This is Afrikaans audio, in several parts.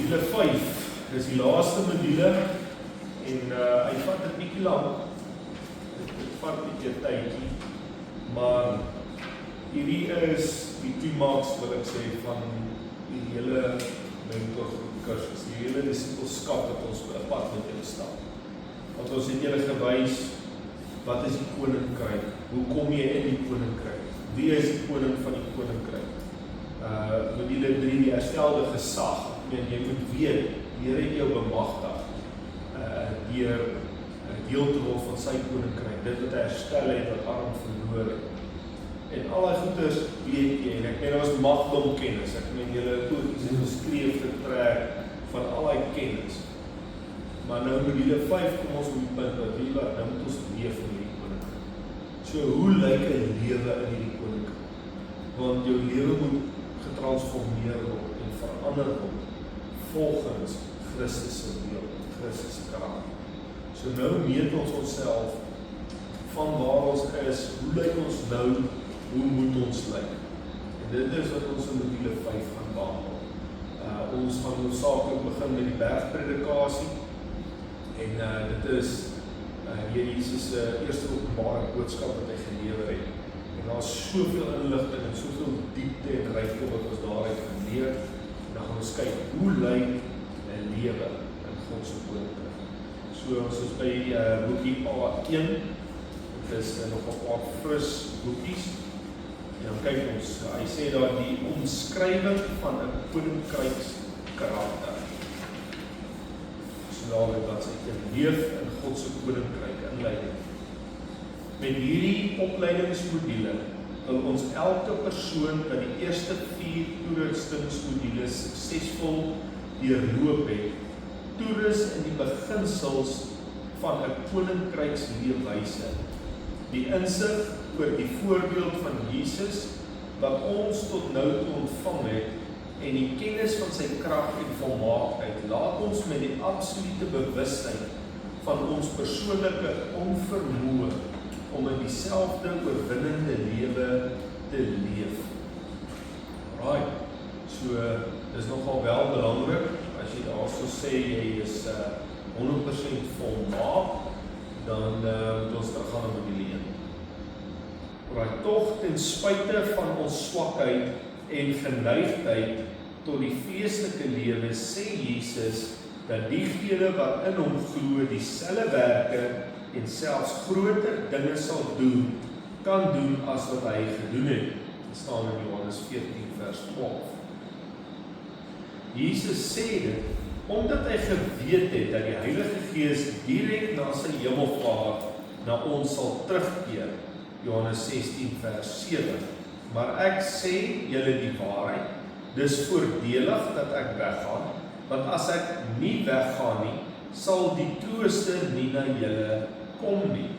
Module 5 is die laaste module en hy vat 'n bietjie lank. Dit vat 'n bietjie tydjie, maar hierdie is die climax wil ek sê van die hele mentorgroep kursus, die hele disipelskap wat ons op 'n pad met julle stap. Want ons het julle gewys, wat is die koninkryk? Hoe kom jy in die koninkryk? Wie is die koning van die koninkryk? Module 3, die herstelde gesag. Jy moet weet, die Here het jou bemagtig deur deel te word van sy koninkryk, dit wat hy herstel het, wat arm verloor het. En al die goeders weet jy, en ek meen, daar was magdom kennis, ek meen, julle toetjies en geskreef getrek van al die kennis. Maar nou module 5 kom ons op die punt, dat wie wat, nou moet ons leef in die koninkryk. So, hoe lyk 'n lewe in die koninkryk? Want jou lewe moet getransformeer word en verander word volgens Christus se beeld, Christus se karakter. So nou meet ons onsself van waar ons is, hoe lyk ons nou, hoe moet ons lyk? En dit is wat ons in module 5 gaan behandel. Ons gaan hoofsaaklik begin met die bergpredikasie en dit is Here Jesus se eerste openbare boodskap wat hy gelewer het. En daar is soveel inligting en soveel diepte en rykdom wat ons daaruit kan leer. En dan gaan ons kyk, hoe lyk 'n lewe in God se koninkryk? So ons is by boekie A1, dit is nog 'n paar fris boekies. En dan kyk ons, hy sê daar die omskrywing van 'n koninkryks karakter. So daar wat sy leef in God se koninkryk inleiding. Met hierdie opleidingsmodule wil ons elke persoon wat die eerste 4 toerustingsmodules suksesvol deurloop het, toerus in die beginsels van 'n koninkryksleefwyse. Die insig oor die voorbeeld van Jesus wat ons tot nou toe ontvang het en die kennis van sy krag en volmaaktheid laat ons met die absolute bewustheid van ons persoonlike onvermoë om in dieselfde oorwinnende lewe te leef. Right, so dis nogal wel belangrik, as jy also sê jy is 100% volmaak, dan moet ons teruggaan na module 1. Right, tog ten spyte van ons swakheid en geneigtheid tot die vleeslike lewe, sê Jesus dat diegene wat in hom glo dieselfde werke en selfs groter dinge sal doen, kan doen as wat hy gedoen het. Dit staan in Johannes 14 vers 12. Jesus sê dit, omdat hy geweet het dat die Heilige Gees direk na sy hemelvaart na ons sal terugkeer. Johannes 16 vers 7. Maar ek sê julle die waarheid, dis voordelig dat ek weggaan, want as ek nie weggaan nie, sal die Trooster nie na julle kom nie.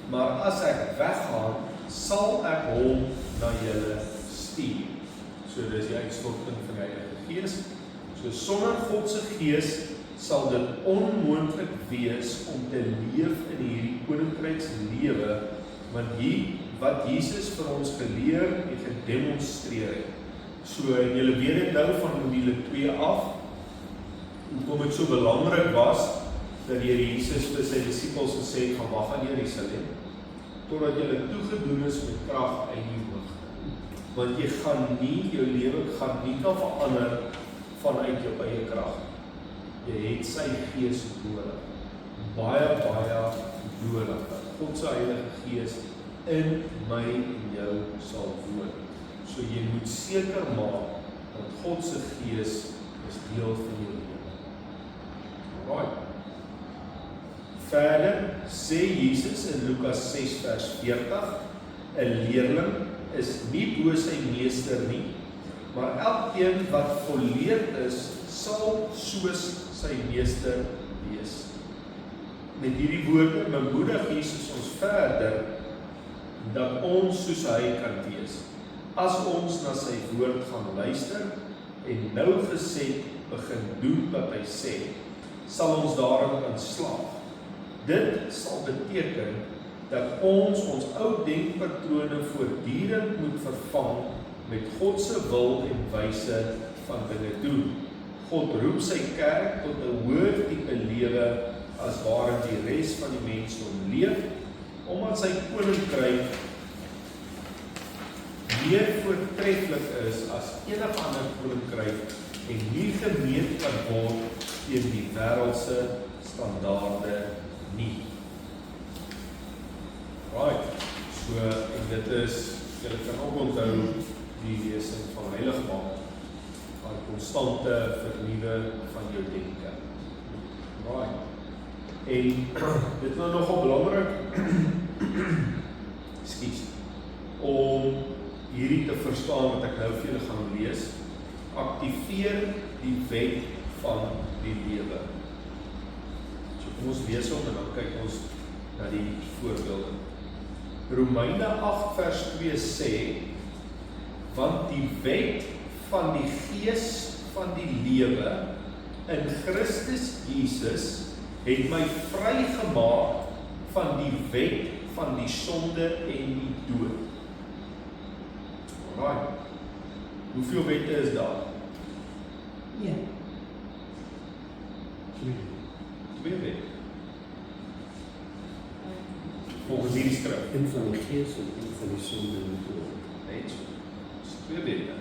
Maar as ek weggaan, sal ek hom na julle stuur. So dis die uitstorting van die Heilige Gees. So sonder God se Gees sal dit onmoontlik wees om te leef in hierdie koninkrykslewe, want wat Jesus vir ons geleer en gedemonstreer het. So julle weet dit nou van module 2 af, hoekom dit so belangrik was, dat die Here Jesus vir sy disippels gesê het, gaan wag in Jerusalem, totdat julle toegedoen is met krag uit die hoogte. Want jy gaan nie, jou lewe gaan nie kan verander vanuit jou eie krag. Jy het sy Gees nodig. Baie nodig, dat God se Heilige Gees in my en jou sal woon. So jy moet seker maak, dat God se Gees is deel van jou lewe. Alright. Verder sê Jesus in Lukas 6 vers 40, 'n leerling is nie bo sy meester nie, maar elkeen wat volleerd is, sal soos sy meester wees. Met hierdie woorde bemoedig Jesus ons verder, dat ons soos hy kan wees, as ons na sy woord gaan luister, en nougeset begin doen wat hy sê, sal ons daarin kan slaag. Dit sal beteken, dat ons ou denkpatrone voortdurend moet vervang met God se wil en wyse van dinge doen. God roep sy kerk tot 'n hoër tipe lewe as waarin die res van die mensdom leef, omdat sy koninkryk meer voortreffelik is as enige ander koninkryk en nie gemeet kan word teen die wêreldse standaarde nie. Right, so en dit is, julle kan ook onthou die lesing van heiligmaak, van konstante vernuwe van jou denke. Right, en dit nou nogal belangrik, excuse, om hierdie te verstaan wat ek nou vir julle gaan lees, aktiveer die wet van die lewe. So kom ons lees om en dan kyk ons na die voorbeelde. Romeine 8 vers 2 sê, want die wet van die gees van die lewe in Christus Jesus het my vrygemaak van die wet van die sonde en die dood. Alright. Hoeveel wette is daar? Ja. 2 wette. Volgens hierdie skrif. Een van die gees en een van die sonde en die dood. Net so. Dis 2 wette.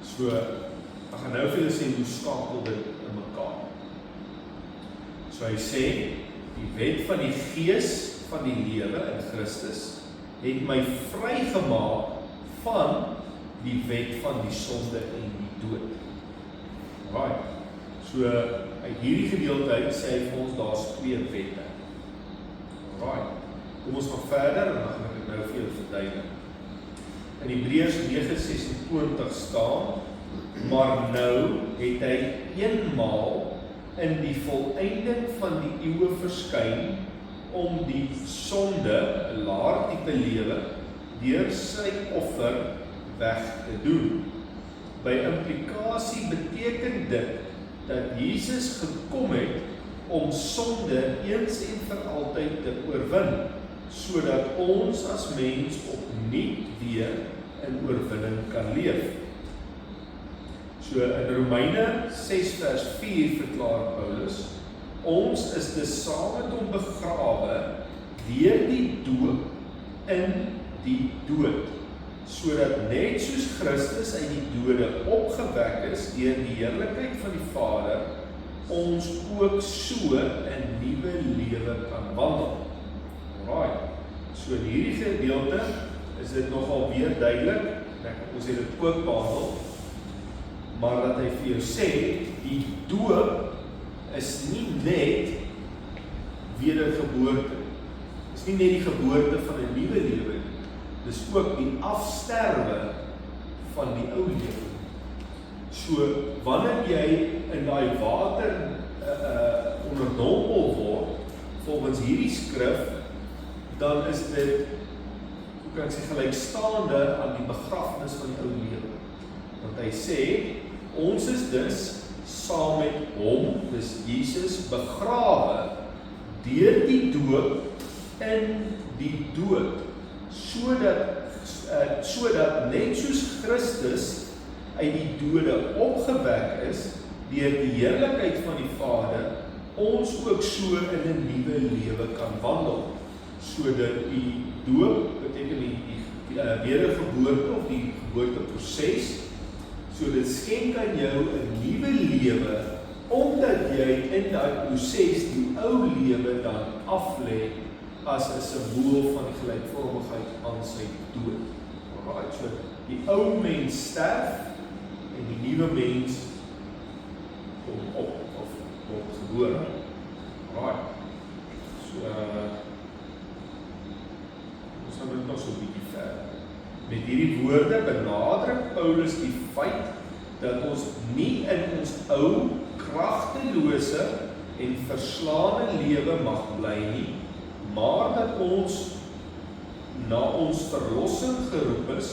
So, ek gaan nou vir julle sê hoe skakel dit in mekaar. So hy sê, die wet van die gees van die lewe in Christus het my vrygemaak van die wet van die sonde en die dood. Right. So, uit hierdie gedeelte uit sê hy vir ons, daar's 2 wette. Right. Kom ons gaan verder en dan gaan ek dit nou vir julle verduidelik. In Hebreërs 9:26 staan, maar nou het hy eenmaal in die volëinding van die eeue verskyn om die sonde, 'n laer tipe lewe, deur sy offer weg te doen. By implikasie beteken dit dat Jesus gekom het om sonde eens en vir altyd te oorwin, sodat ons as mens opnuut weer in oorwinning kan leef. So in Romeine 6 vers 4 verklaar Paulus, ons is dus saam met hom begrawe deur die doop in die dood, sodat net soos Christus uit die dode opgewek is deur die heerlikheid van die Vader, ons ook so 'n nuwe lewe kan wandel. Alright, so in hierdie gedeelte is dit nogal weer duidelik, ons het dit ook behandel, maar dat hy vir jou sê, die doop is nie net wedergeboorte. Dis nie net die geboorte van 'n nuwe lewe nie. Dis ook die afsterwe van die ou lewe. So, wanneer jy in daai water onderdompel word, volgens hierdie skrif, dan is dit, hoe kan ek sê, gelykstaande aan die begrafnis van die ou lewe. Want hy sê, ons is dus saam met hom, dis Jesus, begrawe deur die doop in die dood, sodat net soos Christus uit die dode opgewek is deur die heerlikheid van die Vader, ons ook so in 'n nuwe lewe kan wandel. Sodat die doop beteken die wedergeboorte of die geboorteproses, so dit skenk aan jou 'n nuwe lewe, omdat jy in daai proses die ou lewe dan aflê as 'n simbool van die gelykvormigheid aan sy dood. Alright, so die ou mens sterf en die nuwe mens kom op of word gebore. Alright, so ons gaan dit nog so 'n bietjie verder. Met hierdie woorde benadruk Paulus die feit dat ons nie in ons ou, kragtelose en verslaane lewe mag bly nie, maar dat ons na ons verlossing geroep is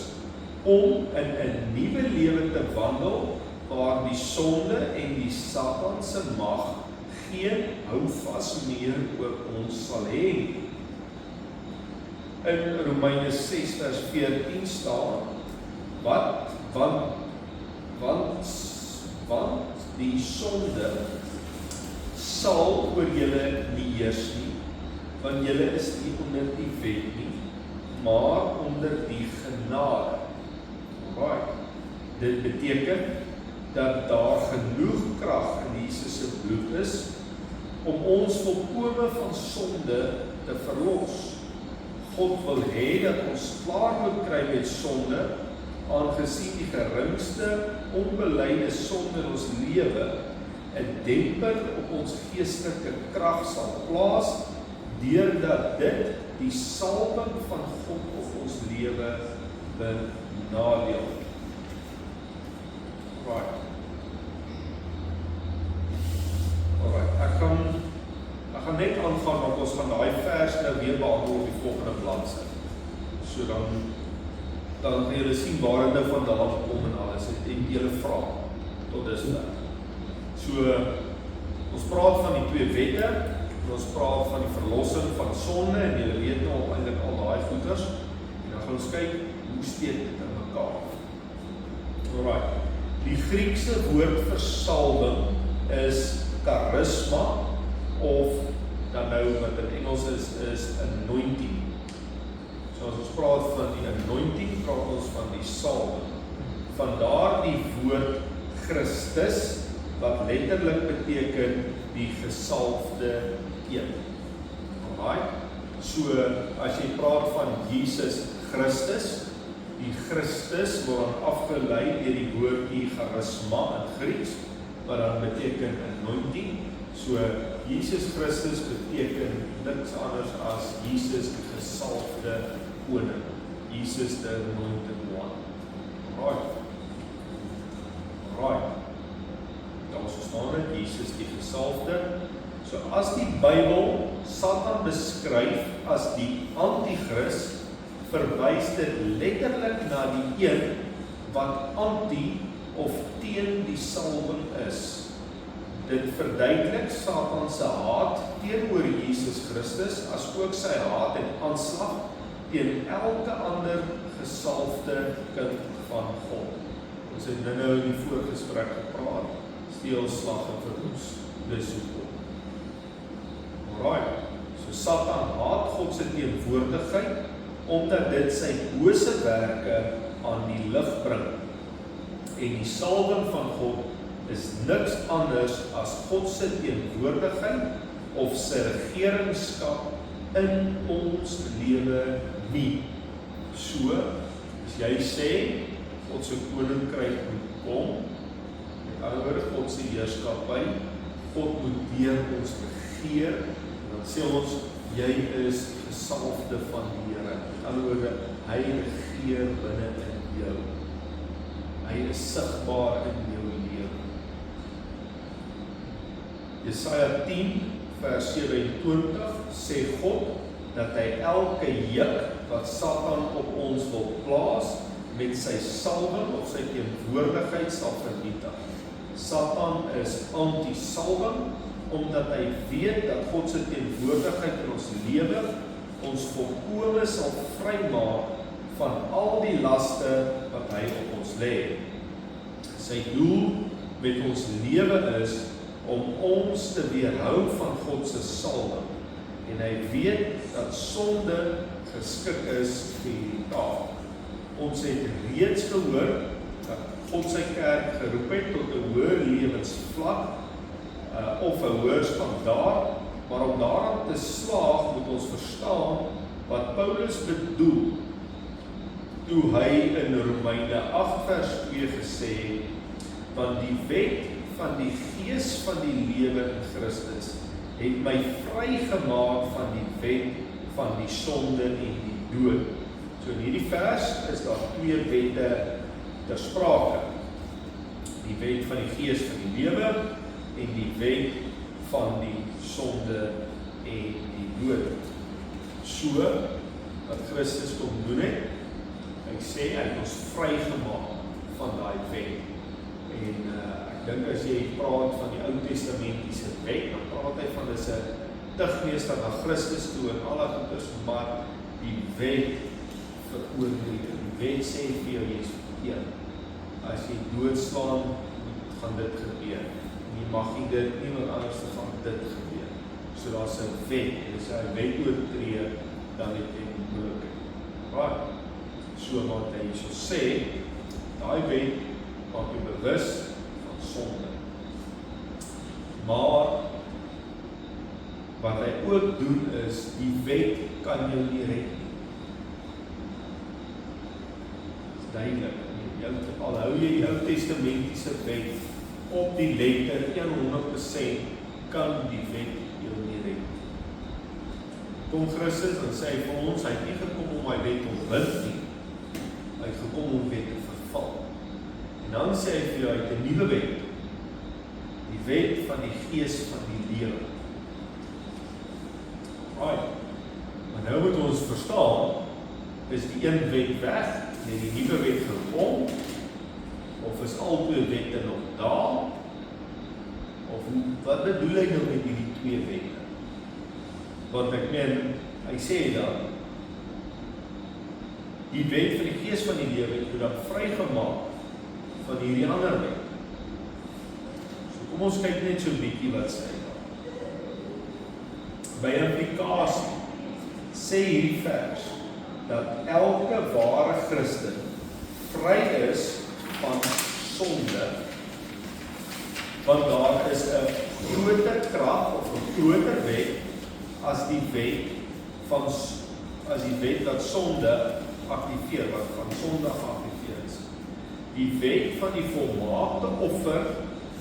om in 'n nuwe lewe te wandel waar die sonde en die Satan se mag geen houvas meer oor ons sal hê. In Romeine 6 vers 14 staan, want want die sonde sal oor julle nie heers nie, want julle is nie onder die wet nie, maar onder die genade. Alright. Dit beteken dat daar genoeg krag in Jesus se bloed is om ons volkome van sonde te verlos. God wil hê dat ons klaar moet kry met sonde, aangesien die geringste onbelyde sonde in ons lewe 'n demper op ons geestelike krag sal plaas, deurdat dit die salwing van God op ons lewe benadeel. Right. Alright, ek gaan net aangaan, want ons gaan daai vers nou weer behandel op die volgende bladsy. So dan gaan julle sien waar dit nou vandaan kom en alles, en julle vra tot dusver. So, ons praat van die twee wette, en ons praat van die verlossing van sonde, en julle weet nou eintlik al daai goeders, en dan gaan ons kyk, hoe steek dit in mekaar. Alright, die Griekse woord vir salwing is charisma, of dan nou wat in Engels is anointing. So as ons praat van die anointing, praat ons van die salwing. Vandaar die woord Christus, wat letterlik beteken die gesalfde een. Alright? So, as jy praat van Jesus Christus, die Christus word dan afgelei deur die woordjie charisma in Grieks, wat dan beteken anointing. So, Jesus Christus beteken niks anders as Jesus die gesalfde koning. Jesus the anointed one. Alright. Alright. Dan staan dit Jesus die gesalfde. So as die Bybel Satan beskryf as die anti-kris, verwys dit letterlik na die een wat anti of teen die salwing is. Dit verduidelik Satan se haat teenoor Jesus Christus, as ook sy haat en aanslag teen elke ander gesalfde kind van God. Ons het nou in die voorgesprek gepraat, steel, slag en verwoes, dis hoekom. Alright, so Satan haat God se teenwoordigheid, omdat dit sy bose werke aan die lig bring. En die salwing van God is niks anders as God se teenwoordigheid of sy regeringskap in ons lewe nie. So, as jy sê, God se koninkryk moet kom, met ander woorde, God se heerskappy, God moet deur ons regeer, en dan sê ons, jy is gesalfde van die Here. Met ander woorde, hy regeer binne in jou. Hy is sigbaar in jou lewe. Jesaja 10 vers 27 sê God dat hy elke juk wat Satan op ons wil plaas met sy salwing of sy teenwoordigheid sal vernietig. Satan is anti-salwing omdat hy weet dat God se teenwoordigheid in ons lewe ons volkome sal vrymaak van al die laste wat hy op ons lê. Sy doel met ons lewe is om ons te weerhou van God se salwing. En hy weet dat sonde geskik is vir die taak. Ons het reeds gehoor dat God sy kerk geroep het tot 'n hoër lewensvlak of 'n hoër standaard, maar om daaraan te slaag moet ons verstaan wat Paulus bedoel toe hy in Romeine 8 vers 2 gesê het, want die wet van die gees van die lewe in Christus het my vrygemaak van die wet van die sonde en die dood. So in hierdie vers is daar twee wette ter sprake. Die wet van die gees van die lewe en die wet van die sonde en die dood. So, wat Christus kom doen het, hy sê, hy het ons vrygemaak van daai wet. En ek dink as jy praat van die Ou Testamentiese wet, dan praat hy van dis 'n tugmeester na Christus toe en alle goeders, maar die wet veroordeel. Die wet sê vir jou, jy is verkeerd. as jy doodslaan, gaan dit gebeur. En jy mag nie dit, iemand anders gaan dit gebeur. So daar's 'n wet, en as jy 'n wet oortree, dan het jy moeilikheid. Right. So wat hy hierso sê, daai wet maak jy bewus van sonde. Maar wat hy ook doen is, die wet kan jou nie red nie. Dit is duidelik. Al hou jy die Ou Testamentiese wet op die letter 100%, kan die wet jou nie red nie. Kom Christus en sê vir ons, hy het nie gekom om my wet te ontbind nie, hy het gekom om wet te verval. En dan sê hy vir jou, hy het 'n nuwe wet, die wet van die gees van die lewe. Right. Maar nou moet ons verstaan, is die een wet weg, en die nuwe wet gekom, of is albei wette nog daar, of wat bedoel hy nou met die twee wette? Want ek meen, hy sê dan, die wet van die gees van die lewe het dan vrygemaak van hierdie ander wet. So kom ons kyk net so 'n bietjie wat sê hy dan. By implikasie sê hierdie vers dat elke ware Christen vry is van sonde, want daar is 'n groter krag of 'n groter wet as die wet wat sonde aktiveer, wat van sonde geaktiveer is. Die wet van die volmaakte offer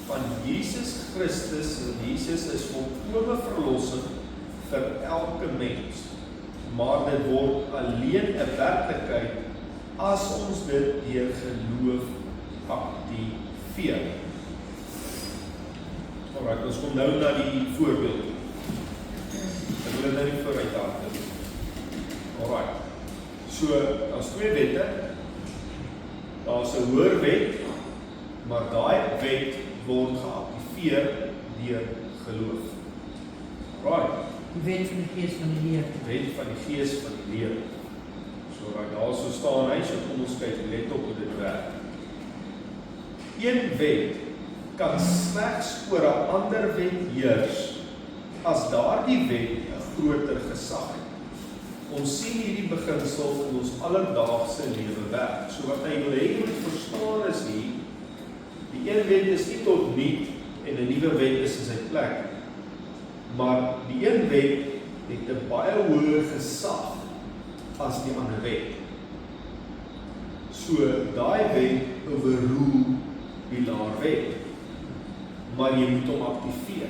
van Jesus Christus, en Jesus is volkome verlossing vir elke mens. Maar dit word alleen 'n werklikheid as ons dit deur geloof aktiveer. Alright, ons kom nou na die voorbeeld. Ek wil dit nou nie vooruit haal nie. Alright. So, daar's twee wette. Daar's 'n hoër wet, maar daai wet word geaktiveer deur geloof. Alright. Die wet van die gees van die lewe. Wet van die gees van die lewe. So daar so staan hy, so kom ons kyk, let op hoe dit werk. Een wet kan slegs oor 'n ander wet heers as daardie wet 'n groter gesag het. Ons sien hierdie beginsel in ons alledaagse lewe werk. So wat hy wil hê jy moet verstaan is hier, die een wet is nie tot niet en 'n nuwe wet is in sy plek. Maar die een wet het 'n baie hoër gesag as die ander wet. So daai wet overrule die laer wet. Maar jy moet hom aktiveer.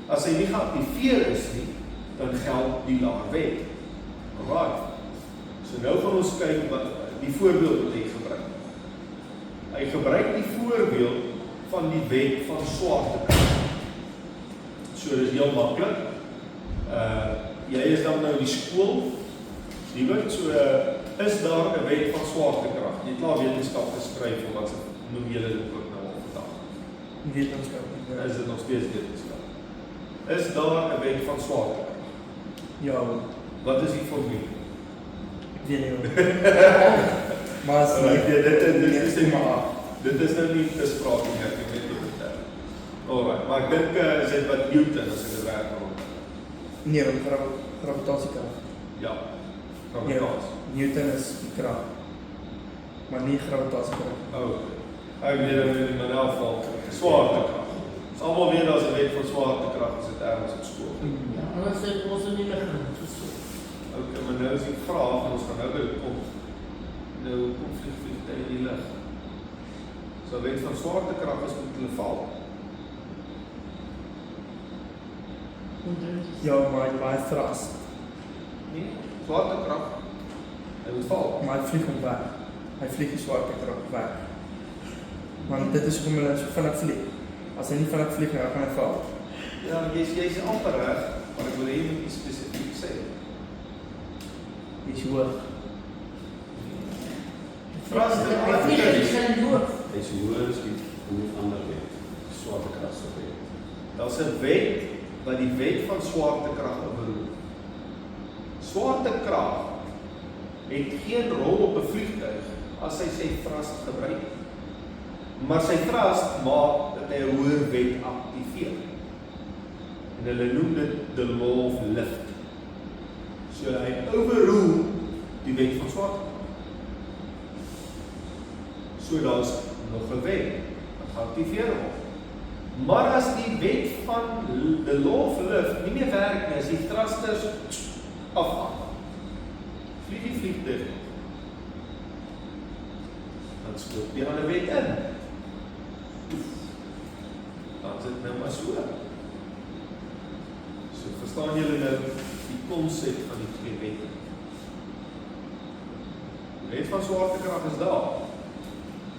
As hy nie geaktiveer is nie, dan geld die laer wet. Alright. So nou gaan ons kyk wat die voorbeeld wat hy gebruik. Hy gebruik die voorbeeld van die wet van swaartekrag. So dis heel maklik. Jy is dan nou in die skool, liewerd, so is daar 'n wet van swaartekrag. Jy het klaar wetenskap geskryf of wat noem julle dit ook nou al vandag? Wetenskap. Is dit nog steeds wetenskap? Is daar 'n wet van swaartekrag? Ja, Wat is die formule? ek weet nie. Maar as Dit is nou nie te spraak nie, ek weet nie wat dit is. Alright, maar ek dink is dit wat Newton as ek dit werk rond. nee, gravitasiekrag. Ja, Nee, gravitasie. Newton is die krag. Maar nie gravitasiekrag. Ek weet nou nie, maar in elk geval, swaartekrag. Ons almal weet daar's 'n wet van swaartekrag as dit ergens op skool. Ja, anders het ons nie meer gaan. Okay, maar nou is die vraag, en ons gaan nou by dit kom. Nou kom vliegtuie in die lug. So wet van swaartekrag is met hulle val. Ja, maar hy thrust. Nee, swaartekrag. Hy moet val. Maar hy vlieg hom weg. Hy vlieg die swaartekrag weg. Want dit is hoekom hulle so vinnig vlieg. As hy nie vinnig vlieg nie, dan gaan hy val. Ja, jy's amper reg, maar ek wil hê jy moet iets spesifiek sê. Hy is hoog. Vraste Zijn hoog. Hy is hoër as die ander wet, swaartekrag se wet. Daar's 'n wet wat die wet van swaartekrag overrule. Swaartekrag het geen rol op 'n vliegtuig as hy sy thrust gebruik. Maar sy trust maak dat hy 'n hoër wet aktiveer. En hulle noem dit the law of lift. So hy overrule die wet van swaartekrag. So daar's nog 'n wet wat geaktiveer word. Maar as die wet van the law of lift nie meer werk nie, as die thrusters afgaan, vlieg die vliegtuig, dan skop die ander wet in. Dan is dit nou maar so. So verstaan julle nou die konsep van die twee wette. Die wet van swaartekrag is daar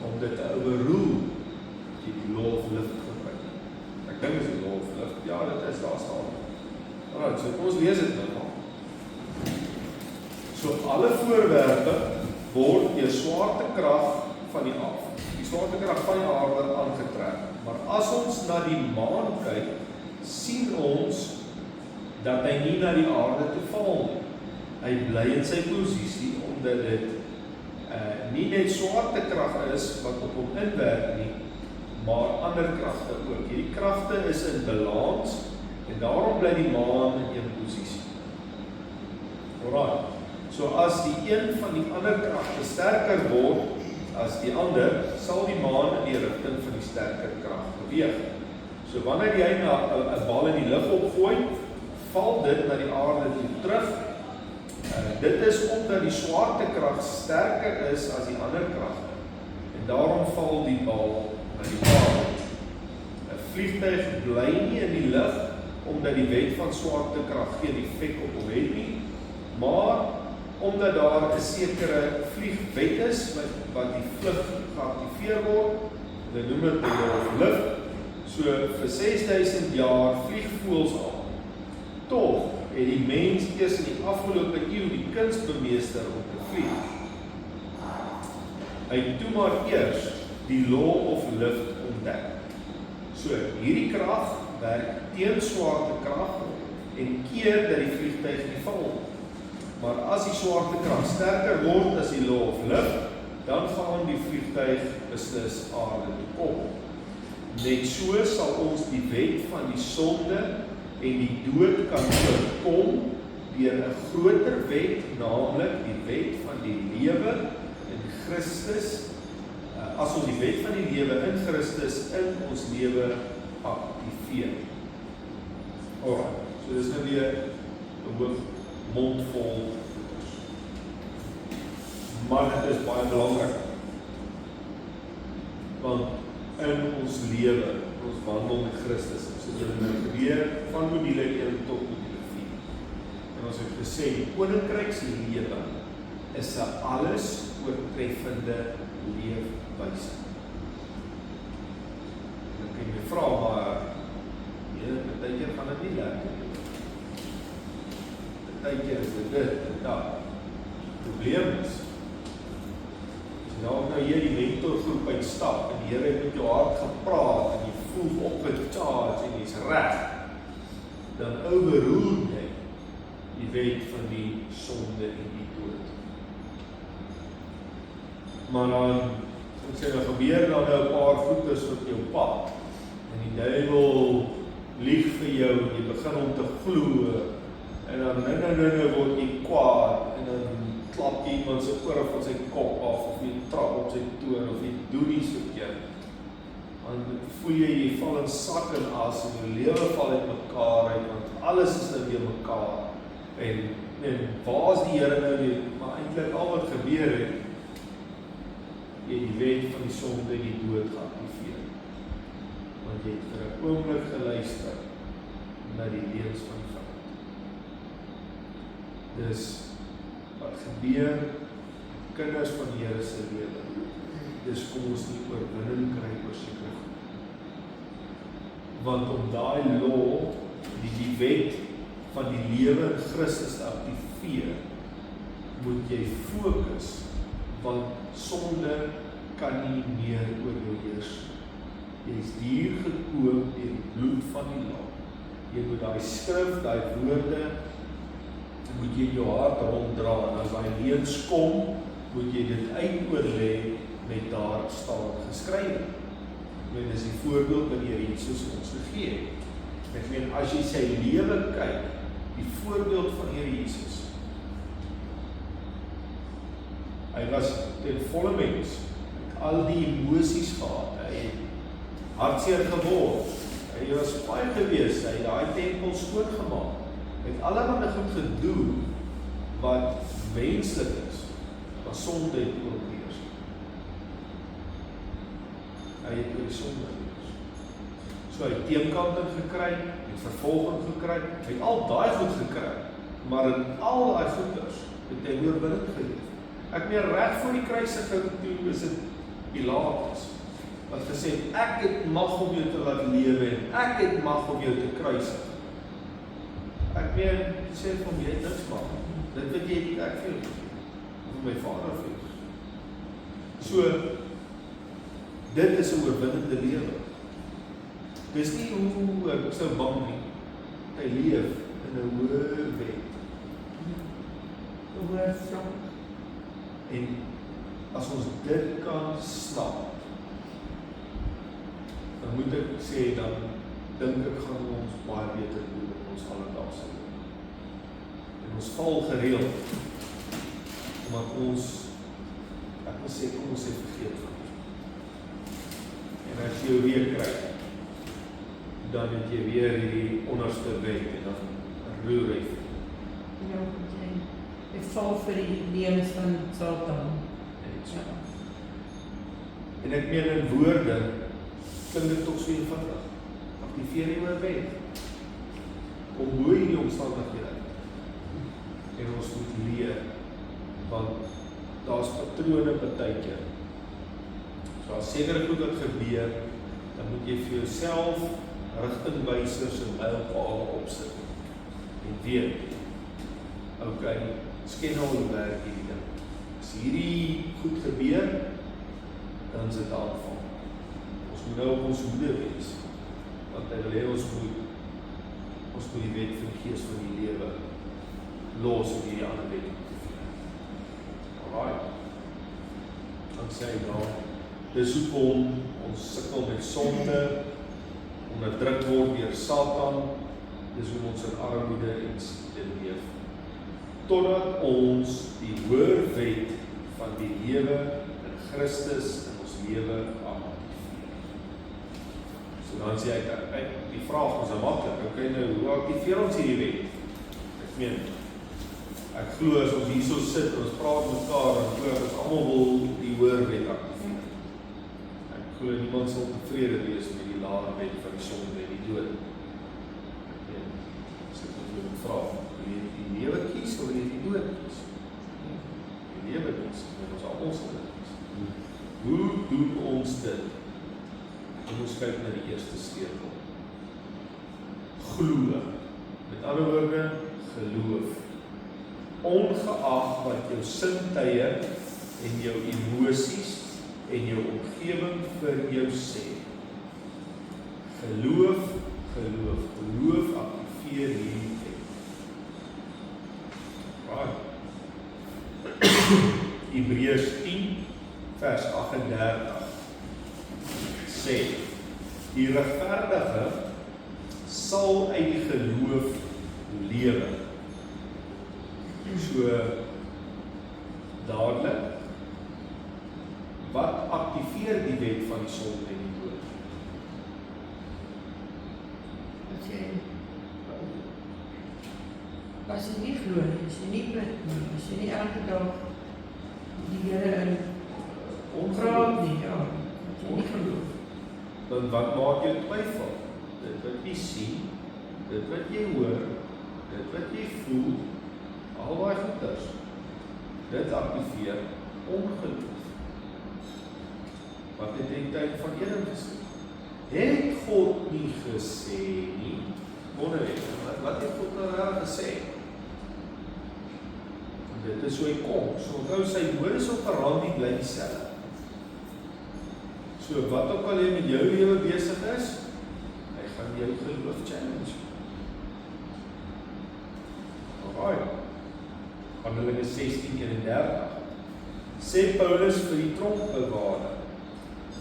om dit te overrule die law of lift gebruik. Ek dink is die law of lift. Ja, dit is daar staan. Alright, so ons lees dit nou maar. So alle voorwerpe word deur swaartekrag van die swaartekrag van die aarde aangetrek. Maar as ons na die maan kyk, sien ons dat hy nie na die aarde toe val nie. Hy bly in sy posisie omdat dit nie net swaartekrag is wat op hom inwerk nie, maar ander kragte ook. Hierdie kragte is in balans en daarom bly die maan in een posisie. Alright. So as die een van die ander kragte sterker word as die ander, sal die maan in die rigting van die sterker krag beweeg. So wanneer jy 'n bal in die lug opgooi, val dit na die aarde toe terug. Dit is omdat die swaartekrag sterker is as die ander kragte. En daarom val die bal na die aarde. 'n Vliegtuig bly nie in die lug omdat die wet van swaartekrag geen effek op hom het nie, maar omdat daar 'n sekere vliegwet is wat die vlug geaktiveer word. Hulle noem dit die law of lift. So vir 6000 jaar vlieg voëls al. Tog het die mens eers in die afgelope eeu die kuns bemeester om te vlieg. Hy het toe maar eers die law of lift ontdek. So hierdie krag werk teen swaartekrag en keer dat die vliegtuig nie val. Maar as die swaartekrag sterker word as die law of lift, dan gaan die vliegtuig beslis aarde toe kom. Net so sal ons die wet van die sonde en die dood kan voorkom deur 'n groter wet, naamlik die wet van die lewe in Christus. As ons die wet van die lewe in Christus in ons lewe aktiveer. Alright, so dis nou weer 'n hoop mondvol. Maar dit is baie belangrik. Want in ons lewe, ons wandel met Christus, so dit nou gebeur van module 1 tot module 4. En ons het gesê, die koninkrykslewe is 'n alles oortreffende leefwyse. Dan kan jy vra, maar partykeer gaan dit nie lekker nie. Partykeer is dit en dat. Probleem is, nou hier die mentorgroep uitstap en die Here het met jou hart gepraat en jy voel opgecharge en jy's reg, dan overrule jy die wet van die sonde en die dood. Maar dan, soos ek sê, dan gebeur dan nou 'n paar voeters op jou pad en die duiwel lieg vir jou en jy begin om te glo en dan nou word jy kwaad en dan klap jy iemand se oor van sy kop af of jy trap op sy toon of jy doen iets verkeerd. Dan voel jy val in sak en as en jou lewe val uit mekaar uit want alles is nou weer mekaar. En waar is die Here nou weer? Maar eintlik al wat gebeur het, jy die wet van die sonde en die dood geaktiveer. Want jy het vir 'n oomblik geluister na die leuns van die vyand. Dis wat gebeur kinders van die Here se lewe. Dis kom ons nie oorwinning kry oor sekere goed. Want om daai law, die wet van die lewe in Christus te aktiveer, moet jy fokus, want sonde kan nie meer oor jou heers. Jy is duur gekoop deur die bloed van die lam. Jy moet daai skrif, daai woorde, moet jy in jou hart ronddra, en as daai leuns kom, moet jy dit uitoorlê met daar staan geskrywe. meen, dis die voorbeeld wat die Here Jesus ons gegee het. Ek meen, as jy sy lewe kyk, die voorbeeld van die Here Jesus, hy was ten volle mens, het al die emosies gehad, hy het hartseer geword, hy was baie gewees, hy het daai tempel skoongemaak, hy het allerhande goed gedoen, wat menslik is, maar sonde het oorheers. Hy het oor die sonde gewees. So hy het teenkanting gekry, het vervolging gekry, hy het al daai goed gekry, maar in al daai goeders het hy oorwinning geleef. Ek meen reg voor die kruisiging toe is dit Pilatus wat gesê het, ek het mag om jou te laat lewe en ek het mag om jou te kruisig. Ek meen, sê vir hom, jy het niks mag. Dit wat jy nie ek veel of my vader veel. So, dit is 'n oorwinnende lewe. Dis nie hoe ek sou bang nie. Hy leef in 'n hoë wet. En as ons dit kan snap, dan moet ek sê, dan dink ek gaan ons baie beter doen in ons alledaagse lewe. En ons val gereeld, omdat ons, ek wil sê, kom ons sê vergeet van ons. En as jy jou weer kry, dan het jy weer die onderste wet, en dan roer hy vir. Ja, ek val vir die lewens van Satan. En ek meen in woorde, klink dit toch so eenvoudig. Aktiveer jy my wet. Kom bo hierdie omstandighede. En ons moet leer, want daar's patrone partykeer. So as sekere goed wat gebeur, dan moet jy vir jouself rigtingwysers en mylpale opsit. En weet, okay, sken al hoe werk hierdie ding. As hierdie goed gebeur, dan is dit aanval. Ons moet nou op ons hoede wees, want hy wil hê ons moet die wet van die gees van die lewe los en hierdie ander wet aktiveer. Alright. Dan sê hy nou, dis hoekom ons sukkel met sonde, onderdruk word deur Satan, dis hoe ons in armoede en siekte leef. Totdat ons die hoër wet van die lewe in Christus in ons lewe aktiveer. So dan sê hy, die vraag is maklik, okay, nou, hoe aktiveer ons hierdie wet? Ek meen, ek glo as ons hierso sit, ons praat met mekaar, en glo ons almal wil die hoër wet aktiveer. Ek glo niemand sal tevrede wees met die lae wet van die sonde en die dood. Ek meen, as ek moet vra, wil jy die lewe kies, of wil jy die dood kies? Die lewe kies, en ons almal sal dit kies. Hoe doen ons dit? En ons kyk na die eerste sleutel. Glo. Met ander woorde, geloof. Ongeag wat jou sintuie en jou emosies en jou omgewing vir jou sê. Geloof, geloof, geloof aktiveer hierdie wet. Right. Hebreërs 10 vers 38 sê, die regverdige sal uit die geloof lewe. So, dadelik, wat aktiveer die wet van die sonde en die dood? As jy nie glo nie, as jy nie bid nie, as jy nie elke dag die Here in ongraad nie, ja, as jy nie geloof. Dan wat maak jou twyfel? Dit wat jy sien, dit wat jy hoor, dit wat jy voel, al daai goeders, dit aktiveer ongeloof. Wat het die tyd van Eden gesê? Het God nie gesê nie? Wat het God nou reg gesê? Dit is hoe hy kom. So onthou sy modus operandi bly dieselfde. So wat ook al jy met jou lewe besig is, hy gaan jou geloof challenge. Alright. Handelinge 16:31 sê Paulus vir die tronkbewaarder,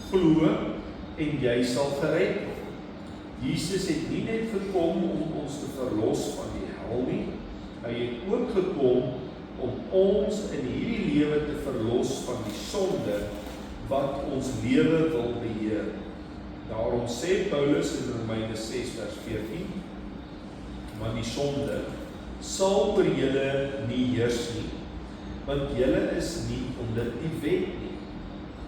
glo en jy sal gered word. Jesus het nie net gekom om ons te verlos van die hel nie, hy het ook gekom om ons in hierdie lewe te verlos van die sonde wat ons lewe wil beheer. Daarom sê Paulus in Romeine 6 vers 14, want die sonde sal oor julle nie heers nie, want julle is nie onder die wet nie.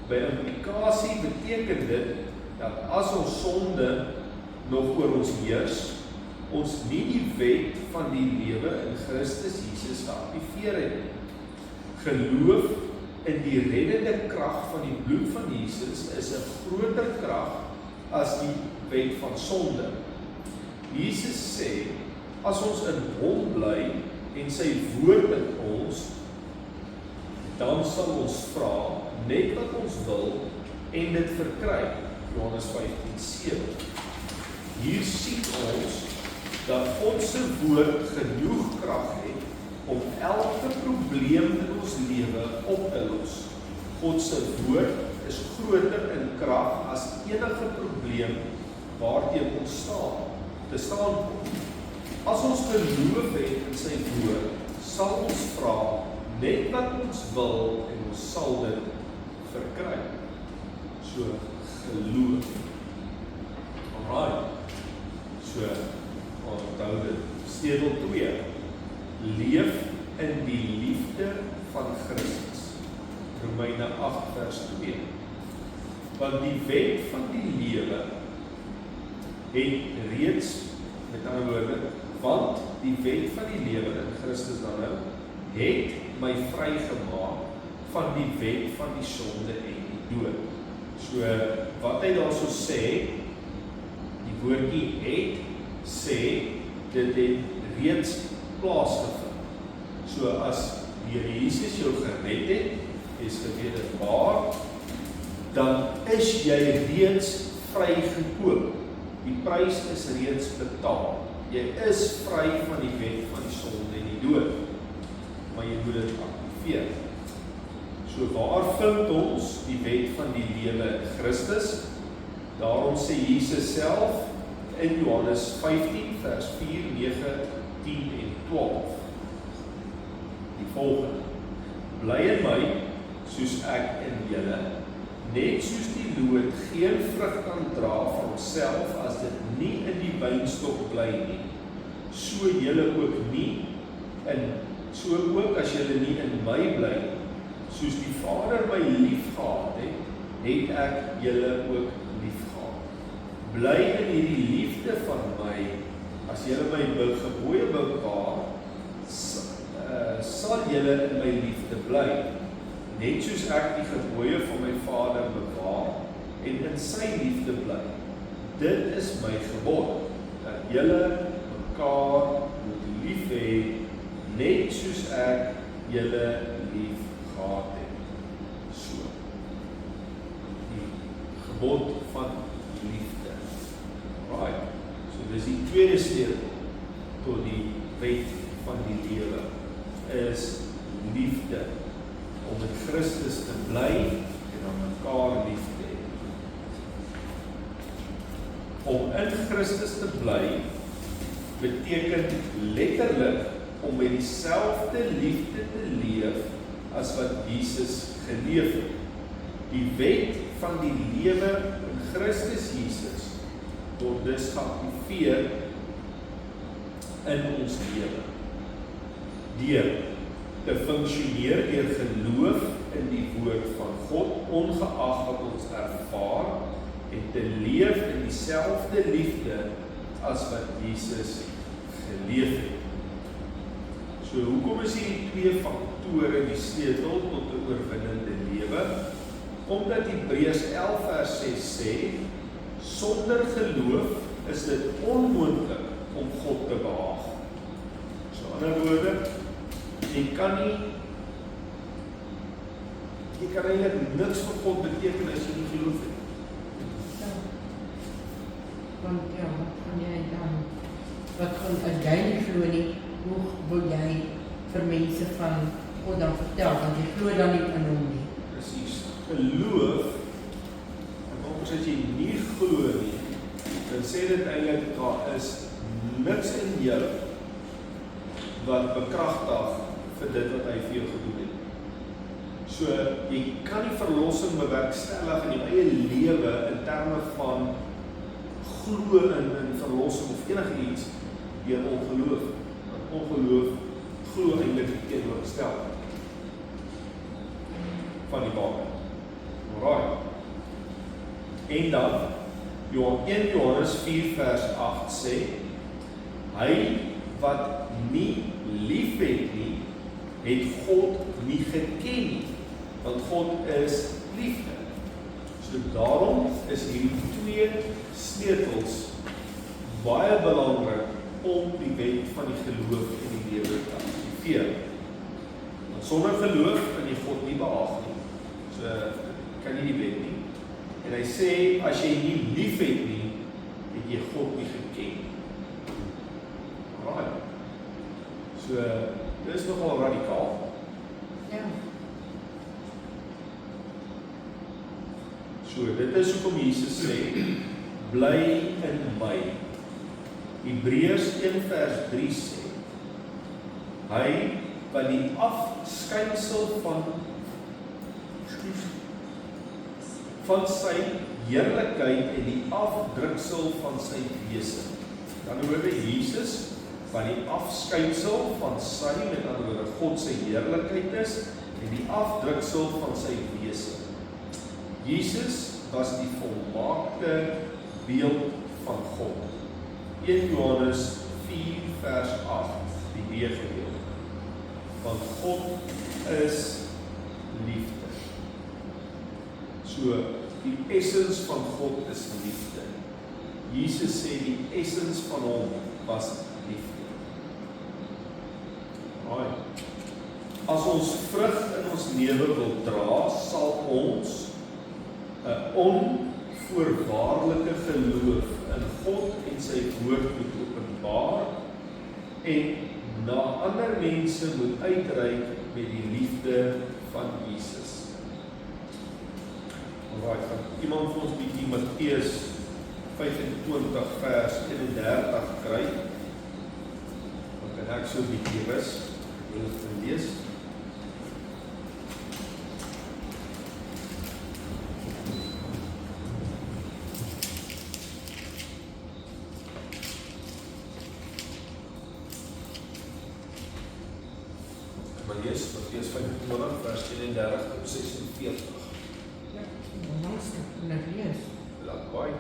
By implikasie beteken dit dat as ons sonde nog oor ons heers, ons nie die wet van die lewe in Christus Jesus geactiveer het nie. Geloof in die reddende krag van die bloed van Jesus is 'n groter krag as die wet van sonde. Jesus sê, as ons in hom bly en sy woord in ons, dan sal ons vra net wat ons wil en dit verkry. Johannes 15:7. Hier sien ons dat God se woord genoeg krag het om elke probleem in ons lewe op te los. God se woord is groter in krag as enige probleem waarteen ons te staan kom. As ons geloof het in sy woord, sal ons vra net wat ons wil en ons sal dit verkry. So geloof. Alright. So onthou dit. Sleutel 2. Leef in die liefde van Christus. Romeine 8 vers 2. Want die wet van die lewe het reeds, met ander woorde, want die wet van die lewe in Christus dan nou, het my vrygemaak van die wet van die sonde en die dood. So, wat hy daar so sê, die woordjie het, sê, dit het reeds plaasgevind. So, as die Here Jesus jou gered het, is geweet dit waar, dan is jy reeds vrygekoop. Die prys is reeds betaal. Jy is vry van die wet van die sonde en die dood. Maar jy moet dit aktiveer. So waar vind ons die wet van die lewe in Christus? Daarom sê Jesus self in Johannes 15 vers 4, 9, 10 en 12. Die volgende. Bly in my, soos ek in julle, net soos die loot geen vrug kan dra van homself as dit nie in die wynstok bly nie, so julle ook nie, en so ook as julle nie in my bly nie. Soos die Vader my lief gehad het, het ek julle ook lief gehad. Bly in hierdie liefde van my, as julle my gebooie bewaar, sal julle in my liefde bly. Net soos ek die gebooie van my Vader bewaar en in sy liefde bly. Dit is my gebod, dat julle mekaar moet lief hê, net soos ek julle lief gehad het. So. Die gebod van liefde. Right. So dis die tweede sleutel tot die wet van die lewe is liefde. Om met Christus te bly en om mekaar lief te hê. Om in Christus te bly beteken letterlik om met dieselfde liefde te leef as wat Jesus geleef het. Die wet van die lewe in Christus Jesus word dus geactiveer in ons lewe. Deur te funksioneer deur geloof in die woord van God, ongeag wat ons ervaar, en te leef in dieselfde liefde as wat Jesus geleef het. So, hoekom is hierdie twee faktore die sleutel tot 'n oorwinnende lewe? Omdat Hebreërs 11 vers 6 sê, sonder geloof is dit onmoontlik om God te behaag. So, in ander woorde, jy kan eintlik niks vir God beteken as jy nie geloof het. Ja. Want ja, wat gaan jy dan, as jy nie glo nie, hoe wil jy vir mense van God dan vertel, want jy glo dan nie in hom nie. Presies. Geloof, en ons as jy nie glo nie, dan sê dit eintlik, daar is niks in jou wat bekragtig vir dit wat hy vir jou gedoen het. So, jy kan nie verlossing bewerkstellig in jou eie lewe in terme van glo in verlossing of enige iets deur ongeloof. Want ongeloof glo eintlik die teenoorgestel van die waarheid. Alright. En dan 1 Johannes 4 vers 8 sê, hy wat nie lief het nie, het God nie geken nie, want God is liefde. So daarom is hierdie 2 sleutels baie belangrik om die wet van die geloof in die lewe te aktiveer. Want sonder geloof kan jy God nie behaag nie. So kan jy nie wet nie. En hy sê, as jy nie lief het nie, het jy God nie geken. Alright. So, dit is nogal radikaal. Ja. So, dit is hoekom Jesus sê, bly in my. Hebreërs 1 vers 3 sê, hy wat die afskynsel van sy heerlikheid en die afdruksel van sy wese. Dan hoor Jesus van die afskynsel van sy, met ander woorde God sy heerlikheid is en die afdruksel van sy wese. Jesus was die volmaakte beeld van God. 1 Johannes 4 vers 8, die B-gedeelte. Want God is liefde. So, die essens van God is liefde. Jesus sê die essens van hom was liefde. Right. As ons vrug in ons lewe wil dra, sal ons 'n onvoorwaardelike geloof in God en sy woord moet openbaar en na ander mense moet uitreik met die liefde van Jesus. Alright, kan iemand vir ons bietjie Matteus 25 vers 31 kry? Dan kan ek so bietjie rus, wil dit lees. Maar lees Matteus 25 vers 31 tot 46. Laat baie.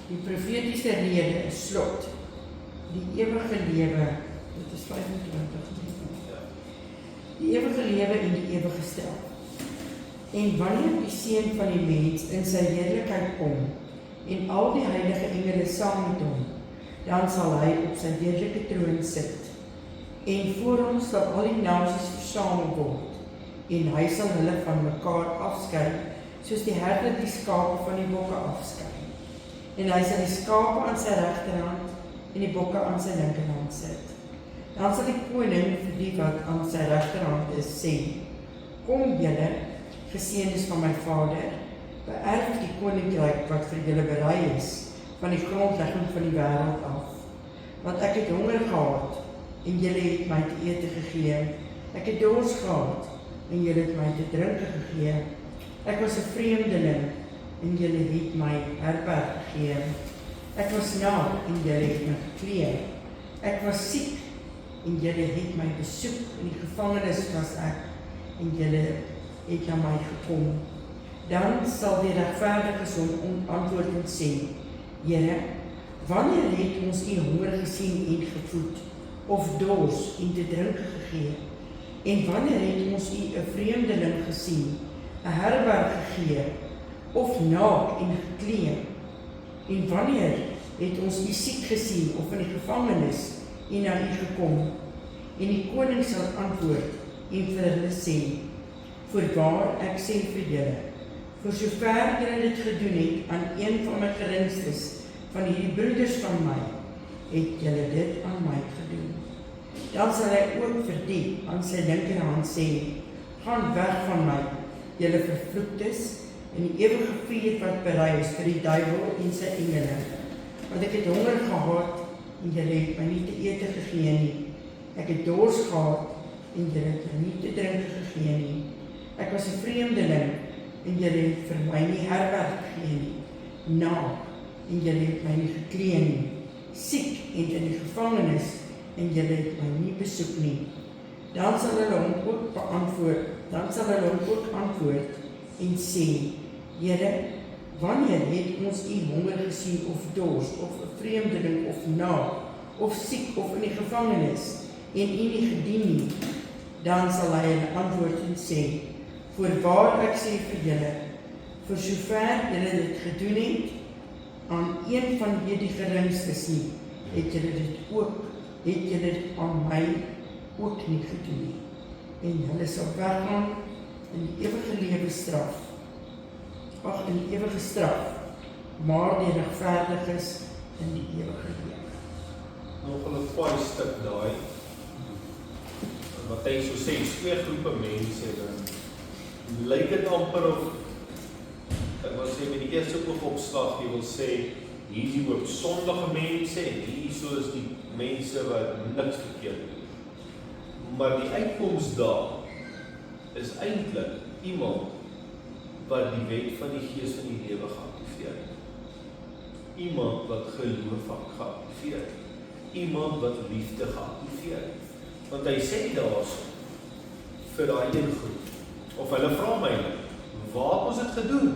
Die profetiese rede is slot. Die ewige lewe, dit is 25. Die ewige lewe en die ewige straf. En wanneer die Seun van die mens in sy heerlikheid kom en al die heilige engele saam met hom, dan sal hy op sy heerlike troon sit. En voor hom sal al die nasies versamel word. En hy sal hulle van mekaar afskei, soos die herder die skape van die bokke afskei. En hy sal die skape aan sy regterhand en die bokke aan sy linkerhand sit. Dan sal die koning vir die wat aan sy regterhand is sê, kom julle, geseëndes van my Vader, beerf die koninkryk wat vir julle berei is, van die grondlegging van die wêreld af. Want ek het honger gehad, en julle het my te ete gegee. Ek het dors gehad, en julle het my te drinke gegee. Ek was 'n vreemdeling, en julle het my herberg gegee. Ek was naak, en julle het my geklee. Ek was siek, en julle het my besoek. In die gevangenis was ek, en julle het na my gekom. Dan sal die regverdiges hom antwoord en sê, Here, wanneer het ons u honger gesien en gevoed, of dors en te drinke gegee? En wanneer het ons u 'n vreemdeling gesien, 'n herberg gegee, of naak en geklee? En wanneer het ons u siek gesien, of in die gevangenis en na u gekom? En die koning sal antwoord en vir hulle sê, voorwaar ek sê vir julle, voor sover julle dit gedoen het aan een van my geringstes, van hierdie broeders van my, het julle dit aan my gedoen. Dan sal hy ook vir die aan sy linkerhand sê, gaan weg van my, julle vervloektes, en die ewige vuur wat berei is vir die duiwel en sy engele. Want ek het honger gehad en julle het my nie te ete gegee nie. Ek het dors gehad en julle het my nie te drinke gegee nie. Ek was 'n vreemdeling en julle het vir my nie herberg gegee nie. Naak en julle het my nie geklee nie. Siek en in die gevangenis en julle het my nie besoek nie. Dan sal hulle hom ook antwoord en sê, Here, wanneer het ons u honger gesien of dors, of 'n vreemdeling of naak, of siek of in die gevangenis en u nie gedien nie? Dan sal hy hulle antwoord en sê, voorwaar ek sê vir julle, vir sover julle dit gedoen het, aan een van hierdie geringstes nie, het julle dit aan my ook nie gedoen nie. En hulle sal weggaan in die ewige lewe straf. In die ewige straf, maar die regverdiges in die ewige lewe. Nog 'n paar stuk daai. Wat hy so sê, twee groepe mense, dan lyk dit amper of, ek wil sê met die eerste oogopslag, jy wil sê, hier is die hoop sondige mense, en hier so is die mense wat niks verkeerd doen. Maar die uitkoms daar, is eintlik iemand, wat die wet van die gees van die lewe geactiveer. Iemand wat geloof geactiveer. Iemand wat liefde geactiveer. Want hy sê daarso, vir daai een groep, of hulle vra my, waar het ons dit gedoen?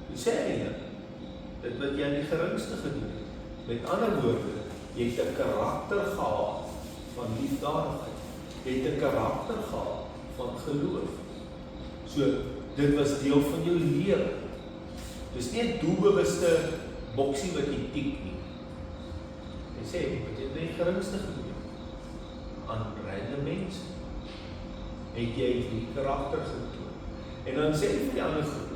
Hoe sê hy, dit wat jy in die geringste gedoen het. Met ander woorde, jy het 'n karakter gehad van liefdadigheid. Jy het 'n karakter gehad van geloof. So, dit was deel van jou lewe. Dis nie 'n doelbewuste boksie wat jy tik nie. Hy sê, wat jy in die geringste gedoen het, aan random mense, het jy die karakter getoon. En dan sê hy vir die ander groep,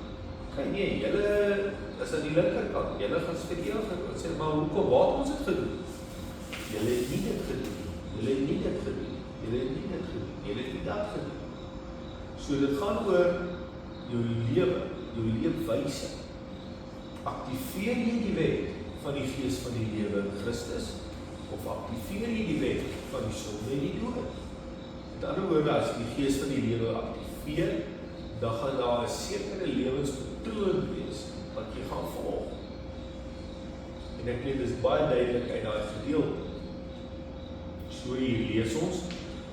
kyk nee, julle is aan die linkerkant, julle gaan verkeerd gedoen, sê, maar hoekom, waar het ons het gedoen? Julle het nie dit gedoen, julle het nie dit gedoen, julle het nie dit gedoen, julle het nie dat gedoen. So dit gaan oor jou leefwyse. Aktiveer jy die wet van die gees van die lewe in Christus, of aktiveer jy die wet van die sonde en die dood? Met ander woorde, as die gees van die lewe aktiveer, dan gaan daar 'n sekere lewenspatroon wees wat jy gaan volg. En ek weet, dit is baie duidelik uit daai gedeelte. So hier lees ons,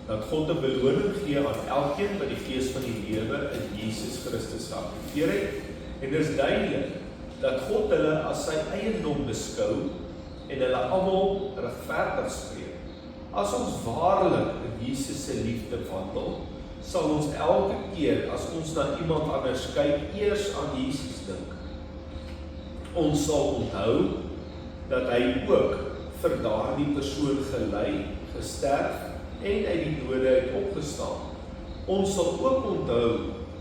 dat God 'n beloning gee aan elkeen wat die gees van die lewe in Jesus Christus geactiveer het. En dit is duidelik, dat God hulle as sy eiendom beskou, en hulle almal regverdig spreek. As ons waarlik in Jesus se liefde wandel, sal ons elke keer, as ons na iemand anders kyk, eers aan Jesus dink. Ons sal onthou, dat hy ook vir daardie persoon gelei, gesterf, en uit die dode uit opgestaan. Ons sal ook onthou,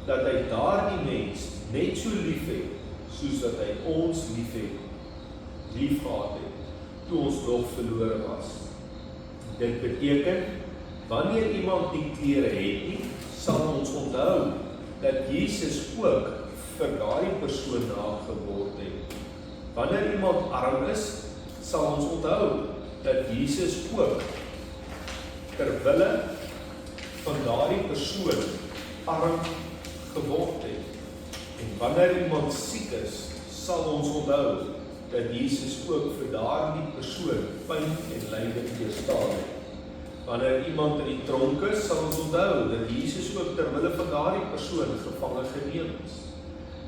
dat hy daardie mens net so lief het, soos dat hy ons lief gehad het, toe ons nog verlore was. Dit beteken, wanneer iemand nie klere het nie, sal ons onthou, dat Jesus ook vir daardie persoon naak geword het. Wanneer iemand arm is, sal ons onthou, dat Jesus ook terwille van daardie persoon arm geword het. En wanneer iemand siek is, sal ons onthou, dat Jesus ook vir daardie persoon pyn en lyding deurstaan het. Wanneer iemand in die tronk is, sal ons onthou, dat Jesus ook terwille van daardie persoon gevange geneem is.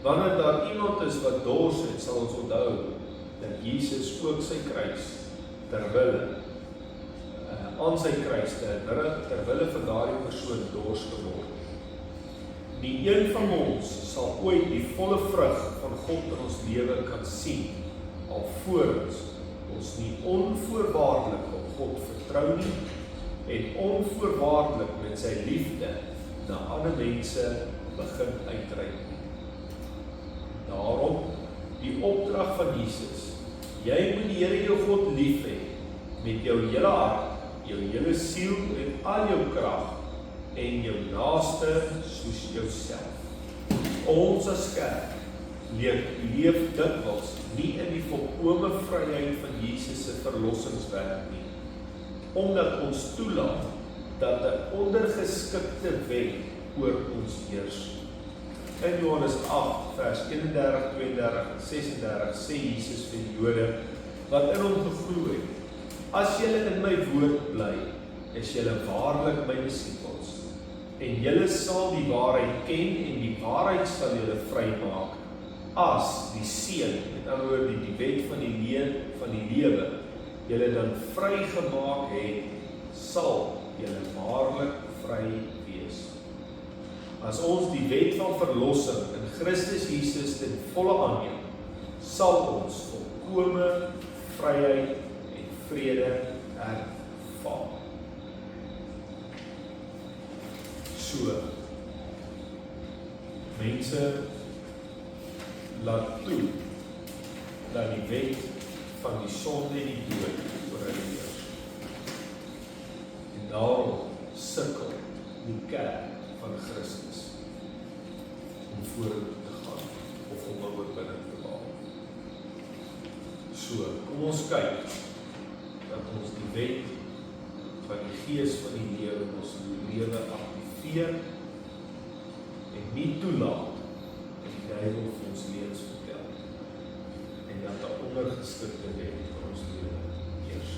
Wanneer daar iemand is wat dors het, sal ons onthou, dat Jesus ook sy kruis terwille aan sy kruis terwille van daardie persoon dors geword. Nie een van ons sal ooit die volle vrug van God in ons lewe kan sien, alvorens ons nie onvoorwaardelik op God vertrou nie, en onvoorwaardelik met sy liefde na ander mense begin uitreik nie. Daarom, die opdrag van Jesus, jy moet die Here jou God lief hê, met jou hele hart, jou hele siel en al jou krag, en jou naaste soos jouself. Ons as kerk leef dikwels nie in die volkome vryheid van Jesus se verlossingswerk nie, omdat ons toelaat dat 'n ondergeskikte wet oor ons heers. In Johannes 8 vers 31, 32 en 36 sê Jesus vir die Jode wat in hom geglo het: "As julle in my woord bly, is julle waarlik my disippels, en julle sal die waarheid ken en die waarheid sal julle vrymaak. As die Seun, met ander woorde die wet van die lewe, julle dan vrygemaak het, sal julle waarlik vry wees." As ons die wet van verlossing in Christus Jesus ten volle aanneem, sal ons volkome vryheid en vrede ervaar. So, mense laat toe dat die wet van die sonde en die dood oor hulle heers. En daarom sukkel die kerk van Christus om vorentoe te gaan of om 'n oorwinning te behaal. So, kom ons kyk dat ons die wet van die Gees van die lewe in ons lewe aktiveer en nie toelaat dat die duiwel vir ons leuns vertel en dat 'n ondergeskikte wet vir ons lewe heers.